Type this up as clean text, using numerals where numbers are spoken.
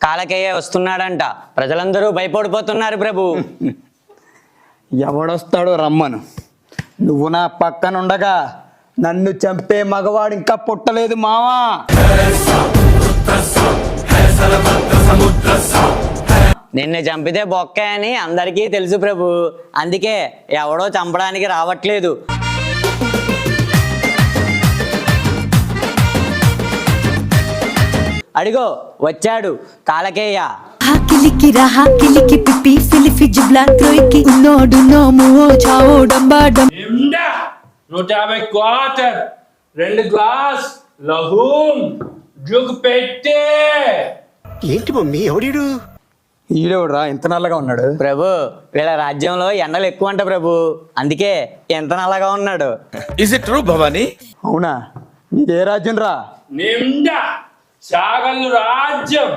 కాలకేయ వస్తున్నాడంట. ప్రజలందరూ భయపడిపోతున్నారు ప్రభు. ఎవడొస్తాడో రమ్మను. నువ్వు నా పక్కనుండగా నన్ను చంపే మగవాడు ఇంకా పుట్టలేదు మావా. నిన్ను చంపితే బొక్క అని అందరికీ తెలుసు ప్రభు. అందుకే ఎవడో చంపడానికి రావట్లేదు. అడిగో వచ్చాడు కాలకేయ. హాకిలికి రా హాకిలికి పిప్పి ఫిలిఫి జిబ్లా త్రోయికి ఉన్నోడు నోము చావో డంబాడం. 150 క్వార్టర్ 2 గ్లాస్ లహూం జుగ్ పెట్టే. ఏంటి మమ్మీ ఎవడీడు? ఈడేవుడురా ఇంత నల్లగా ఉన్నాడు? ప్రభు వీళ్ళ రాజ్యంలో ఎండలు ఎక్కువ అంట ప్రభు, అందుకే ఎంత నల్లగా ఉన్నాడు. Is it true Bhavani? అవునా? నీదే రాజ్యం రా? నిండా సాగలు రాజ్యం.